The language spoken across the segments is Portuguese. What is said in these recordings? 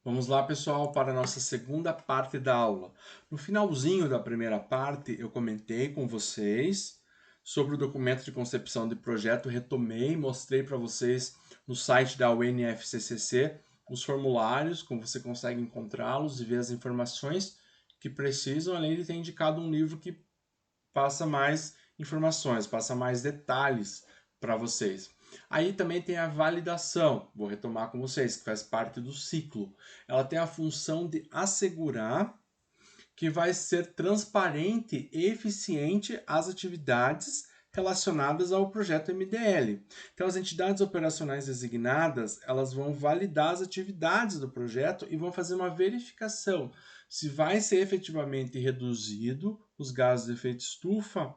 Vamos lá, pessoal, para a nossa segunda parte da aula. No finalzinho da primeira parte, eu comentei com vocês sobre o documento de concepção de projeto, retomei, mostrei para vocês no site da UNFCCC os formulários, como você consegue encontrá-los e ver as informações que precisam, além de ter indicado um livro que passa mais informações, passa mais detalhes para vocês. Aí também tem a validação, vou retomar com vocês, que faz parte do ciclo. Ela tem a função de assegurar que vai ser transparente e eficiente as atividades relacionadas ao projeto MDL. Então, as entidades operacionais designadas, elas vão validar as atividades do projeto e vão fazer uma verificação se vai ser efetivamente reduzido os gases de efeito estufa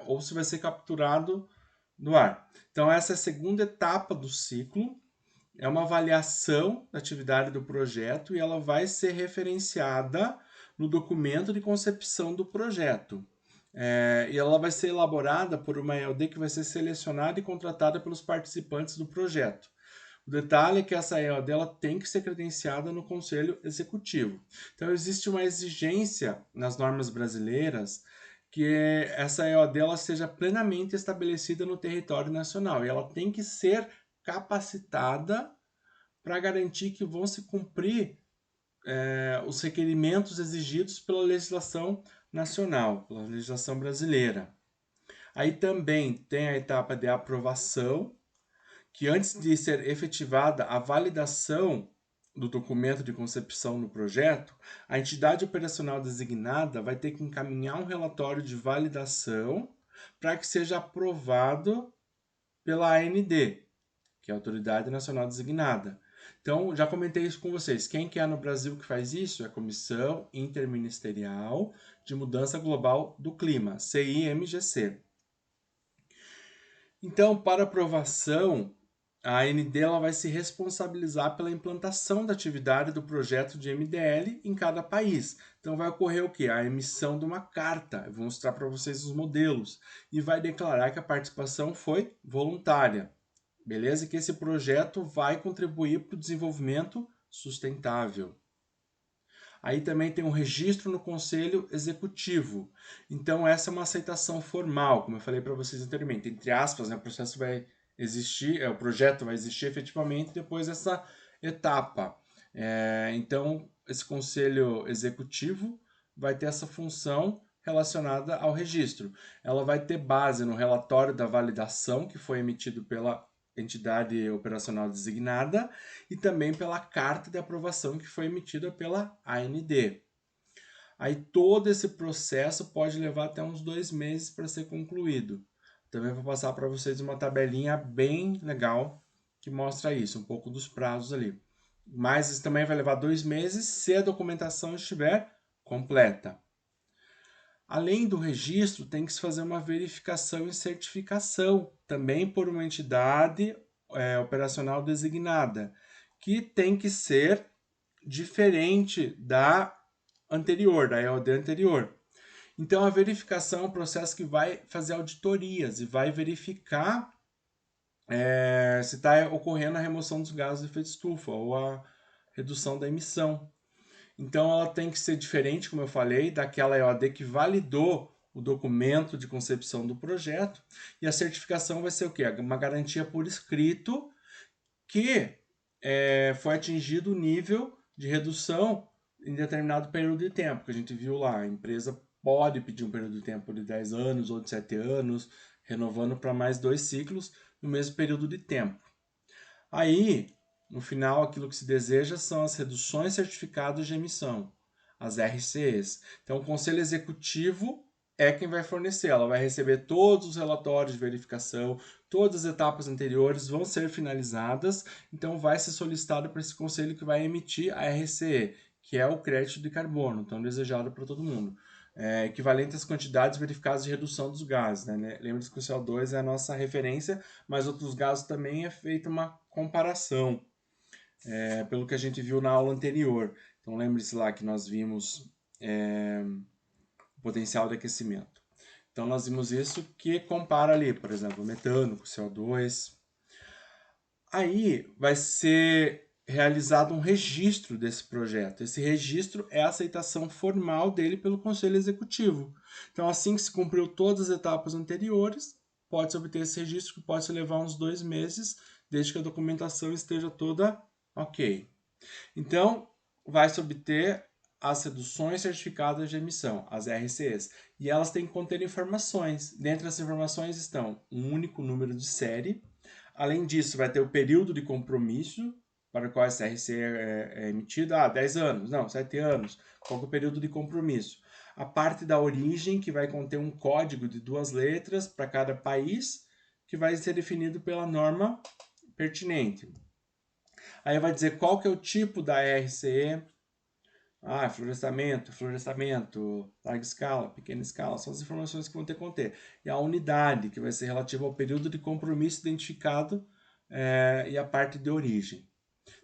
ou se vai ser capturado no ar. Então, essa é a segunda etapa do ciclo, é uma avaliação da atividade do projeto e ela vai ser referenciada no documento de concepção do projeto. E ela vai ser elaborada por uma ELD que vai ser selecionada e contratada pelos participantes do projeto. O detalhe é que essa ELD ela tem que ser credenciada no Conselho Executivo. Então, existe uma exigência nas normas brasileiras que essa EOD ela seja plenamente estabelecida no território nacional e ela tem que ser capacitada para garantir que vão se cumprir os requerimentos exigidos pela legislação nacional, pela legislação brasileira. Aí também tem a etapa de aprovação, que antes de ser efetivada a validação do documento de concepção no projeto, a entidade operacional designada vai ter que encaminhar um relatório de validação para que seja aprovado pela AND, que é a Autoridade Nacional Designada. Então, já comentei isso com vocês. Quem que é no Brasil que faz isso? É a Comissão Interministerial de Mudança Global do Clima, CIMGC. Então, para aprovação, a AND ela vai se responsabilizar pela implantação da atividade do projeto de MDL em cada país. Então, vai ocorrer o quê? A emissão de uma carta. Eu vou mostrar para vocês os modelos. E vai declarar que a participação foi voluntária. Beleza? Que esse projeto vai contribuir para o desenvolvimento sustentável. Aí também tem um registro no Conselho Executivo. Então, essa é uma aceitação formal, como eu falei para vocês anteriormente. Entre aspas, né, o processo vai existir, o projeto vai existir efetivamente depois dessa etapa. Então, esse Conselho Executivo vai ter essa função relacionada ao registro. Ela vai ter base no relatório da validação que foi emitido pela entidade operacional designada e também pela carta de aprovação que foi emitida pela AND. Aí todo esse processo pode levar até uns 2 meses para ser concluído. Também vou passar para vocês uma tabelinha bem legal que mostra isso, um pouco dos prazos ali. Mas isso também vai levar 2 meses se a documentação estiver completa. Além do registro, tem que se fazer uma verificação e certificação, também por uma entidade operacional designada, que tem que ser diferente da anterior, da EOD anterior. Então, a verificação é um processo que vai fazer auditorias e vai verificar se está ocorrendo a remoção dos gases de efeito estufa ou a redução da emissão. Então, ela tem que ser diferente, como eu falei, daquela EOD que validou o documento de concepção do projeto. E a certificação vai ser o quê? Uma garantia por escrito que foi atingido o nível de redução em determinado período de tempo, que a gente viu lá. A empresa pode pedir um período de tempo de 10 anos ou de 7 anos, renovando para mais 2 ciclos no mesmo período de tempo. Aí, no final, aquilo que se deseja são as reduções certificadas de emissão, as RCEs. Então, o Conselho Executivo é quem vai fornecer. Ela vai receber todos os relatórios de verificação, todas as etapas anteriores vão ser finalizadas, então vai ser solicitado para esse conselho que vai emitir a RCE, que é o crédito de carbono, tão desejado para todo mundo. Equivalente às quantidades verificadas de redução dos gases. Né? Lembre-se que o CO2 é a nossa referência, mas outros gases também é feita uma comparação, pelo que a gente viu na aula anterior. Então lembre-se lá que nós vimos o potencial de aquecimento. Então nós vimos isso que compara ali, por exemplo, o metano com o CO2. Aí vai ser realizado um registro desse projeto. Esse registro é a aceitação formal dele pelo Conselho Executivo. Então, assim que se cumpriu todas as etapas anteriores, pode-se obter esse registro, que pode se levar uns 2 meses, desde que a documentação esteja toda ok. Então, vai-se obter as reduções certificadas de emissão, as RCEs, e elas têm que conter informações. Dentre as informações estão um único número de série. Além disso, vai ter o período de compromisso para o qual essa RCE é emitida. 10 anos, não, 7 anos. Qual é o período de compromisso? A parte da origem, que vai conter um código de 2 letras para cada país, que vai ser definido pela norma pertinente. Aí vai dizer qual que é o tipo da RCE. Florestamento, larga escala, pequena escala, são as informações que vão ter que conter. E a unidade, que vai ser relativa ao período de compromisso identificado e a parte de origem.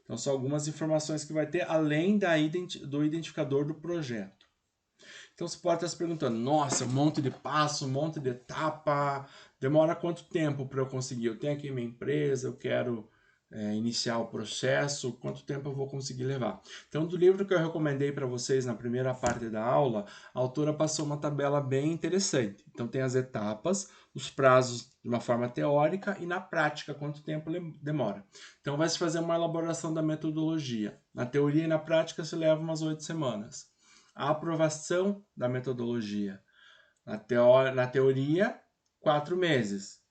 Então, são algumas informações que vai ter, além do identificador do projeto. Então, você pode estar se perguntando, nossa, um monte de passo, um monte de etapa, demora quanto tempo para eu conseguir? Eu tenho aqui minha empresa, eu quero iniciar o processo, quanto tempo eu vou conseguir levar? Então, do livro que eu recomendei para vocês na primeira parte da aula, a autora passou uma tabela bem interessante. Então, tem as etapas, os prazos de uma forma teórica e na prática, quanto tempo demora. Então, vai se fazer uma elaboração da metodologia. Na teoria e na prática, se leva umas 8 semanas. A aprovação da metodologia. Na teoria, 4 meses.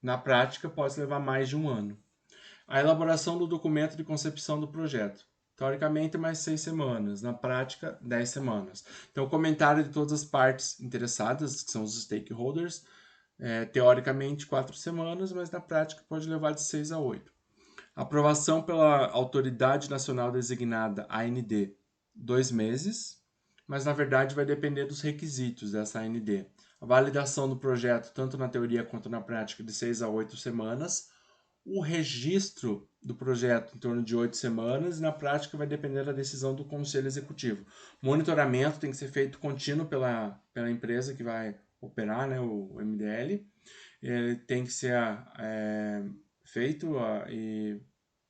Na prática, pode levar mais de um ano. A elaboração do documento de concepção do projeto. Teoricamente, mais 6 semanas. Na prática, 10 semanas. Então, o comentário de todas as partes interessadas, que são os stakeholders, teoricamente 4 semanas, mas na prática pode levar de 6 a 8. Aprovação pela Autoridade Nacional Designada, AND, 2 meses, mas na verdade vai depender dos requisitos dessa AND. A validação do projeto, tanto na teoria quanto na prática, de 6 a 8 semanas. O registro do projeto em torno de 8 semanas e na prática vai depender da decisão do Conselho Executivo. O monitoramento tem que ser feito contínuo pela empresa que vai operar, né, o MDL. Ele tem que ser feito e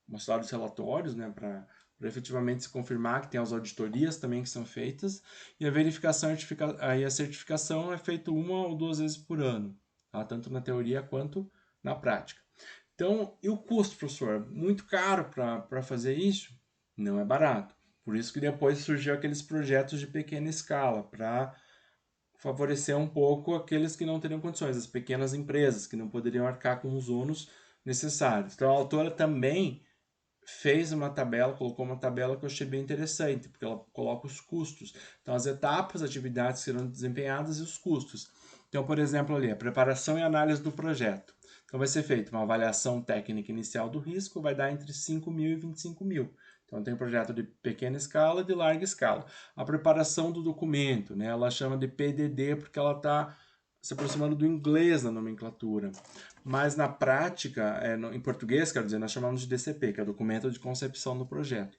mostrado os relatórios, né, para efetivamente se confirmar que tem as auditorias também que são feitas, e a verificação e a certificação é feita 1 ou 2 vezes por ano, tá? Tanto na teoria quanto na prática. Então, e o custo, professor? Muito caro para fazer isso? Não é barato. Por isso que depois surgiu aqueles projetos de pequena escala, para favorecer um pouco aqueles que não teriam condições, as pequenas empresas, que não poderiam arcar com os ônus necessários. Então, a autora também fez uma tabela, colocou uma tabela que eu achei bem interessante, porque ela coloca os custos. Então, as etapas, atividades que serão desempenhadas e os custos. Então, por exemplo, ali, a preparação e análise do projeto. Então, vai ser feita uma avaliação técnica inicial do risco, vai dar entre 5 mil e 25 mil. Então, tem um projeto de pequena escala e de larga escala. A preparação do documento, né? Ela chama de PDD porque ela está se aproximando do inglês na nomenclatura. Mas na prática, em português, quero dizer, nós chamamos de DCP, que é o documento de concepção do projeto.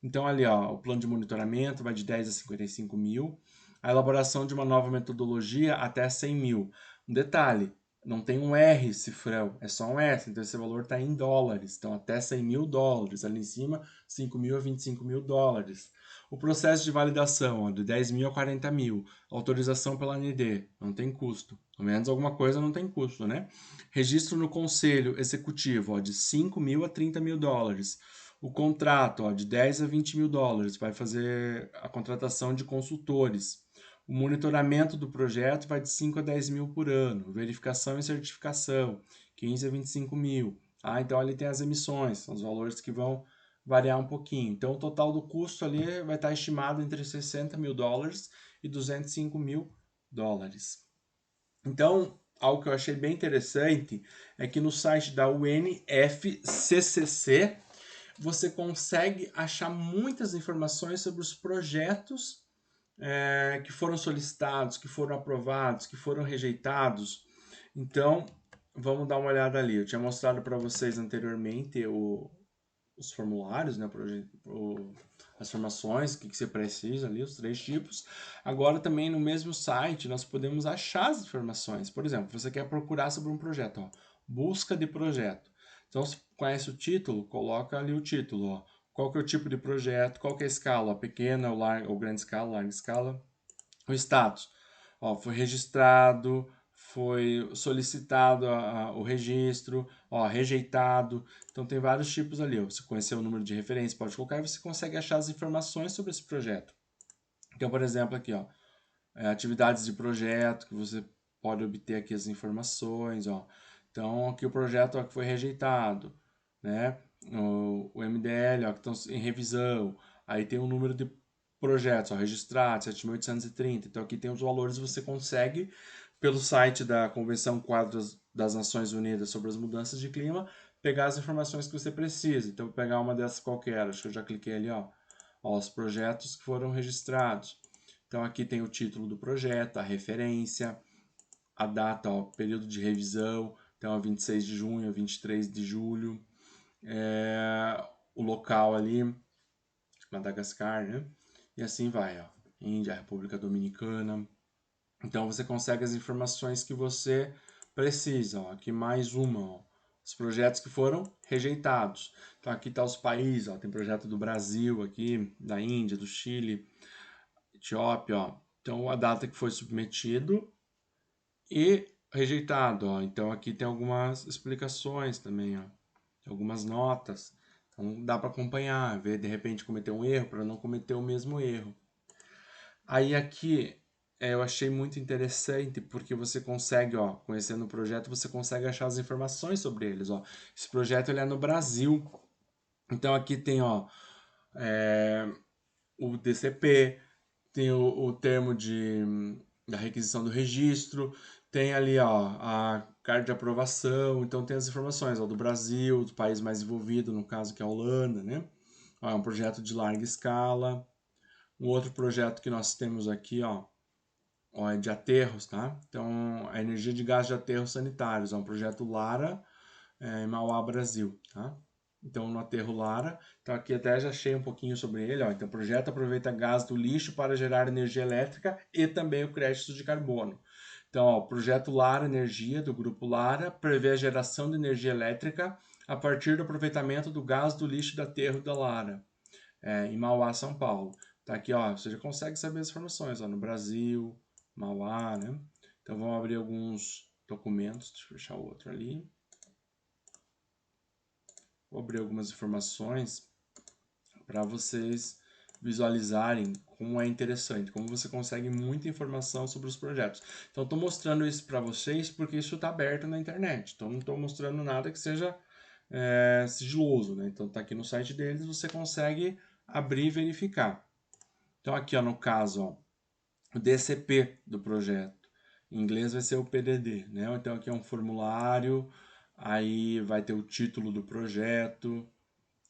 Então, ali, ó, o plano de monitoramento vai de 10 a 55 mil. A elaboração de uma nova metodologia até 100 mil. Um detalhe, não tem um R cifrão, é só um S, então esse valor está em dólares. Então, até 100 mil dólares. Ali em cima, 5 mil a 25 mil dólares. O processo de validação, ó, de 10 mil a 40 mil. Autorização pela AND, não tem custo. Ao menos alguma coisa não tem custo, né? Registro no conselho executivo, ó, de 5 mil a 30 mil dólares. O contrato, ó, de 10 a 20 mil dólares, vai fazer a contratação de consultores. O monitoramento do projeto vai de 5 a 10 mil por ano. Verificação e certificação, 15 a 25 mil. Então ali tem as emissões, são os valores que vão variar um pouquinho. Então o total do custo ali vai estar estimado entre 60 mil dólares e 205 mil dólares. Então, algo que eu achei bem interessante é que no site da UNFCCC você consegue achar muitas informações sobre os projetos que foram solicitados, que foram aprovados, que foram rejeitados. Então, vamos dar uma olhada ali. Eu tinha mostrado para vocês anteriormente os formulários, né, as formações, o que você precisa ali, os 3 tipos. Agora também no mesmo site nós podemos achar as informações. Por exemplo, você quer procurar sobre um projeto, ó, busca de projeto. Então, se conhece o título, coloca ali o título, ó, qual que é o tipo de projeto, qual que é a escala, pequena ou grande escala, larga escala, o status. Ó, foi registrado, foi solicitado o registro, ó, rejeitado. Então tem vários tipos ali. Ó. Você conhecer o número de referência, pode colocar e você consegue achar as informações sobre esse projeto. Então, por exemplo, aqui, ó, atividades de projeto, que você pode obter aqui as informações, ó. Então, aqui o projeto ó, que foi rejeitado, né? O MDL, ó, que estão em revisão. Aí tem o número de projetos, ó, registrados, 7.830. Então, aqui tem os valores, você consegue, pelo site da Convenção Quadro das Nações Unidas sobre as Mudanças de Clima, pegar as informações que você precisa. Então, vou pegar uma dessas qualquer, acho que eu já cliquei ali, ó, os projetos que foram registrados. Então aqui tem o título do projeto, a referência, a data, ó, período de revisão, então é 26 de junho, 23 de julho, o local ali, Madagascar, né? E assim vai, ó, Índia, República Dominicana. Então você consegue as informações que você precisa, ó. Aqui mais uma, ó, os projetos que foram rejeitados. Então aqui tá os países, ó, tem projeto do Brasil aqui, da Índia, do Chile, Etiópia, ó. Então a data que foi submetido e rejeitado, ó. Então aqui tem algumas explicações também, ó. Algumas notas. Então dá para acompanhar, ver de repente cometer um erro para não cometer o mesmo erro. Aí aqui eu achei muito interessante porque você consegue, ó, conhecendo o projeto, você consegue achar as informações sobre eles, ó. Esse projeto ele é no Brasil. Então aqui tem, ó, o DCP, tem o termo da requisição do registro, tem ali ó, a carta de aprovação, então tem as informações ó, do Brasil, do país mais envolvido, no caso que é a Holanda, né? Ó, é um projeto de larga escala. Um outro projeto que nós temos aqui ó, é de aterros, tá? Então, a energia de gás de aterros sanitários, é um projeto Lara em Mauá, Brasil, tá? Então, no aterro Lara, então aqui até já achei um pouquinho sobre ele, ó. Então, o projeto aproveita gás do lixo para gerar energia elétrica e também o crédito de carbono. Então, ó, o projeto Lara Energia, do grupo Lara, prevê a geração de energia elétrica a partir do aproveitamento do gás do lixo do aterro da Lara, em Mauá, São Paulo. Tá aqui, ó, você já consegue saber as informações, ó, no Brasil, Mauá, né? Então, vamos abrir alguns documentos, deixa eu fechar o outro ali. Vou abrir algumas informações para vocês visualizarem como é interessante, como você consegue muita informação sobre os projetos. Então, estou mostrando isso para vocês porque isso está aberto na internet. Então, não estou mostrando nada que seja sigiloso, né? Então, está aqui no site deles, você consegue abrir e verificar. Então, aqui, ó, no caso, ó, o DCP do projeto. Em inglês vai ser o PDD, né? Então, aqui é um formulário, aí vai ter o título do projeto,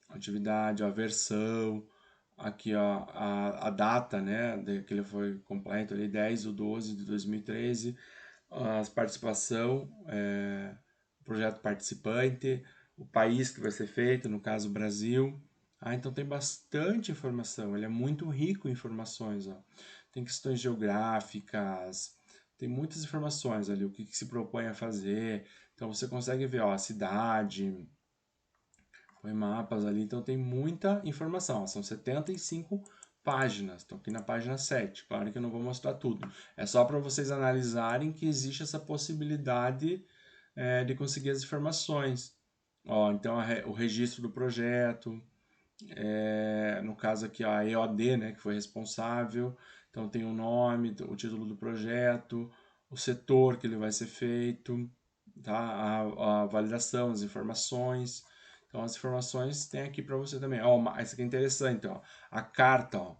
atividade, a versão, aqui ó, a data, né, que ele foi completo ali, 10/12 de 2013, a participação, o projeto participante, o país que vai ser feito, no caso Brasil. Então tem bastante informação, ele é muito rico em informações, ó. Tem questões geográficas, tem muitas informações ali, o que se propõe a fazer. Então você consegue ver, ó, a cidade, põe mapas ali, então tem muita informação. São 75 páginas. Estou aqui na página 7. Claro que eu não vou mostrar tudo. É só para vocês analisarem que existe essa possibilidade de conseguir as informações. Ó, então o registro do projeto, no caso aqui a EOD, né, que foi responsável. Então tem o nome, o título do projeto, o setor que ele vai ser feito, tá? A validação, as informações. Então as informações tem aqui para você também. Ó, essa aqui é interessante, ó. A carta, ó.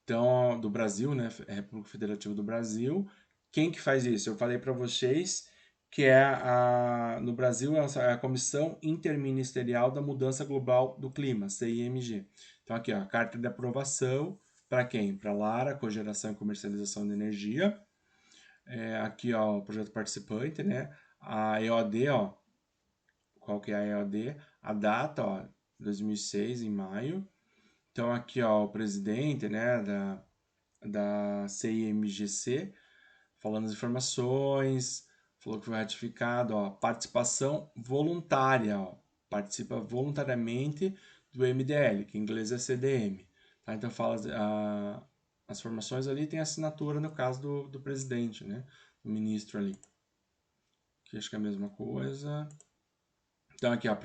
Então, do Brasil, né, República Federativa do Brasil. Quem que faz isso? Eu falei para vocês que no Brasil é a Comissão Interministerial da Mudança Global do Clima, CIMG. Então aqui, ó, a carta de aprovação para quem? Para a Lara, Cogeração e Comercialização de Energia. Aqui, ó, o projeto participante, né? A EOD, ó, qual que é a EOD? A data, ó, 2006, em maio. Então aqui, ó, o presidente, né, da CIMGC, falando as informações, falou que foi ratificado, ó, participação voluntária, ó, participa voluntariamente do MDL, que em inglês é CDM. Tá? Então fala as formações ali, tem assinatura no caso do presidente, né? Do ministro ali. Aqui acho que é a mesma coisa. Então aqui a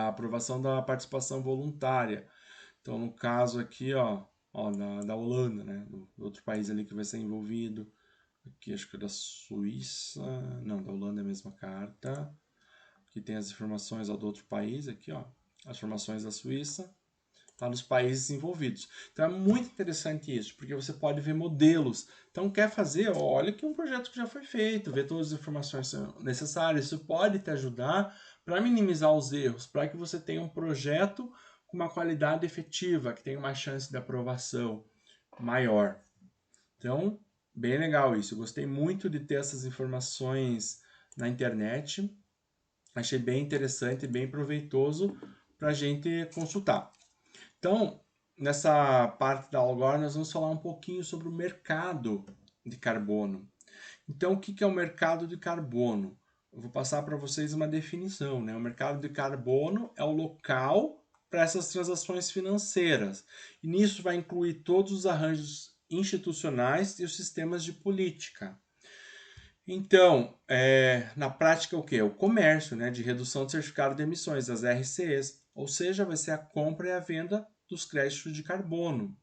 aprovação da participação voluntária. Então no caso aqui, ó da Holanda, né? Do outro país ali que vai ser envolvido. Aqui acho que é da Suíça. Não, da Holanda é a mesma carta. Aqui tem as informações do outro país, aqui, ó. As informações da Suíça, tá nos países envolvidos. Então é muito interessante isso, porque você pode ver modelos. Então quer fazer, olha que um projeto que já foi feito, ver todas as informações necessárias. Isso pode te ajudar para minimizar os erros, para que você tenha um projeto com uma qualidade efetiva, que tenha uma chance de aprovação maior. Então, bem legal isso. Eu gostei muito de ter essas informações na internet. Achei bem interessante e bem proveitoso para a gente consultar. Então, nessa parte da aula agora, nós vamos falar um pouquinho sobre o mercado de carbono. Então, o que é o mercado de carbono? Eu vou passar para vocês uma definição, né? O mercado de carbono é o local para essas transações financeiras. E nisso vai incluir todos os arranjos institucionais e os sistemas de política. Então, na prática, o que? O comércio, né, de redução de certificado de emissões, as RCEs. Ou seja, vai ser a compra e a venda dos créditos de carbono.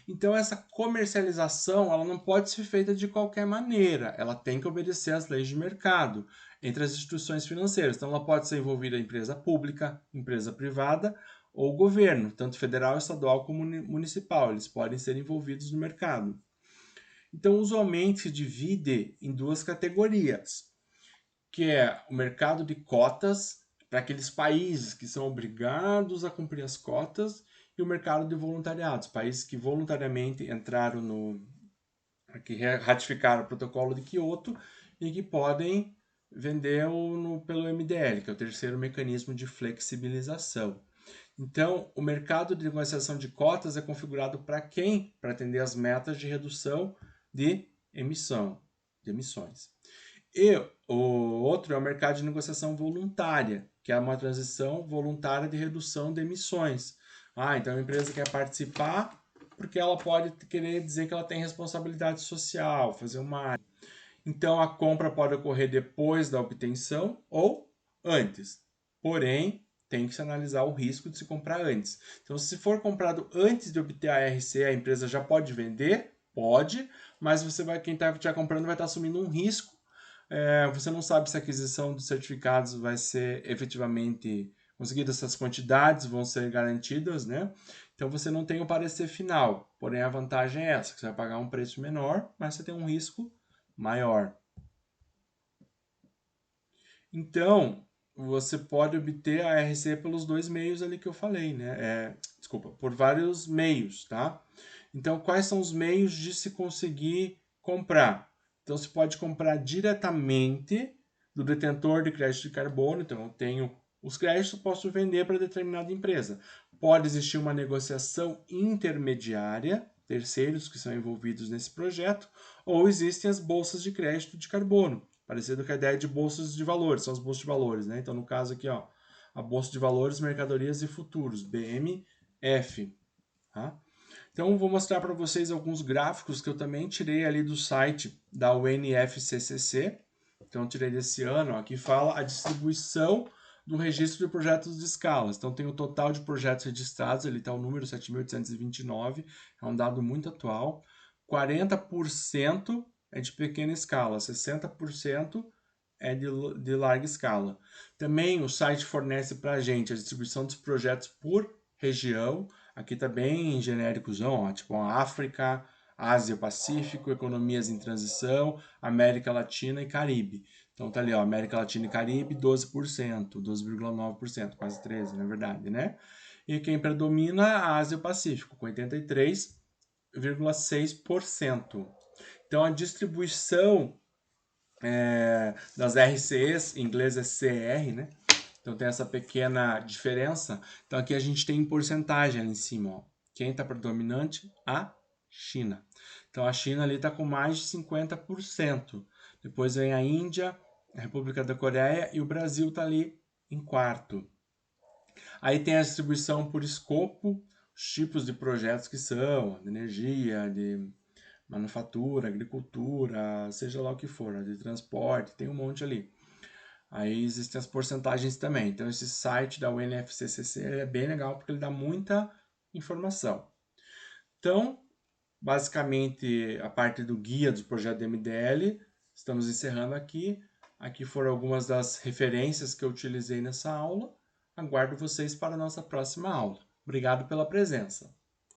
Então, essa comercialização ela não pode ser feita de qualquer maneira. Ela tem que obedecer às leis de mercado entre as instituições financeiras. Então, ela pode ser envolvida em empresa pública, empresa privada ou governo, tanto federal, estadual como municipal. Eles podem ser envolvidos no mercado. Então, usualmente se divide em duas categorias, que é o mercado de cotas, para aqueles países que são obrigados a cumprir as cotas, e o mercado de voluntariados, países que voluntariamente entraram que ratificaram o protocolo de Kyoto e que podem vender pelo MDL, que é o terceiro mecanismo de flexibilização. Então, o mercado de negociação de cotas é configurado para quem? Para atender as metas de redução de emissões. E o outro é o mercado de negociação voluntária, que é uma transição voluntária de redução de emissões. Então a empresa quer participar porque ela pode querer dizer que ela tem responsabilidade social, fazer uma... Então a compra pode ocorrer depois da obtenção ou antes. Porém, tem que se analisar o risco de se comprar antes. Então, se for comprado antes de obter a RC, a empresa já pode vender? Pode, mas quem está comprando vai estar assumindo um risco. Você não sabe se a aquisição dos certificados vai ser efetivamente conseguida, essas quantidades vão ser garantidas, né? Então você não tem o parecer final. Porém, a vantagem é essa, que você vai pagar um preço menor, mas você tem um risco maior. Então, você pode obter a RC pelos dois meios ali que eu falei, né? Por vários meios, tá? Então, quais são os meios de se conseguir comprar? Então, você pode comprar diretamente do detentor de crédito de carbono. Então, eu tenho os créditos, posso vender para determinada empresa. Pode existir uma negociação intermediária, terceiros que são envolvidos nesse projeto, ou existem as bolsas de crédito de carbono, parecido com a ideia de bolsas de valores, são as bolsas de valores, né? Então, no caso aqui, ó, a Bolsa de Valores, Mercadorias e Futuros, BMF. Tá? Então, vou mostrar para vocês alguns gráficos que eu também tirei ali do site da UNFCCC. Então, eu tirei desse ano, ó, que fala a distribuição do registro de projetos de escalas. Então, tem o total de projetos registrados, ali está o número 7.829, é um dado muito atual. 40% é de pequena escala, 60% é de larga escala. Também o site fornece para a gente a distribuição dos projetos por região. Aqui está bem genéricozão, ó, tipo África, Ásia, Pacífico, economias em transição, América Latina e Caribe. Então tá ali, ó, América Latina e Caribe, 12%, 12,9%, quase 13%, na verdade, né? E quem predomina, a Ásia e o Pacífico, com 83,6%. Então a distribuição das RCEs, em inglês é CR, né? Então tem essa pequena diferença. Então aqui a gente tem em porcentagem ali em cima, ó. Quem está predominante? A China. Então a China ali está com mais de 50%. Depois vem a Índia, a República da Coreia e o Brasil está ali em quarto. Aí tem a distribuição por escopo, os tipos de projetos que são, de energia, de manufatura, agricultura, seja lá o que for, de transporte, tem um monte ali. Aí existem as porcentagens também. Então esse site da UNFCCC é bem legal porque ele dá muita informação. Então, basicamente, a parte do guia do projeto do MDL, estamos encerrando aqui. Aqui foram algumas das referências que eu utilizei nessa aula. Aguardo vocês para a nossa próxima aula. Obrigado pela presença.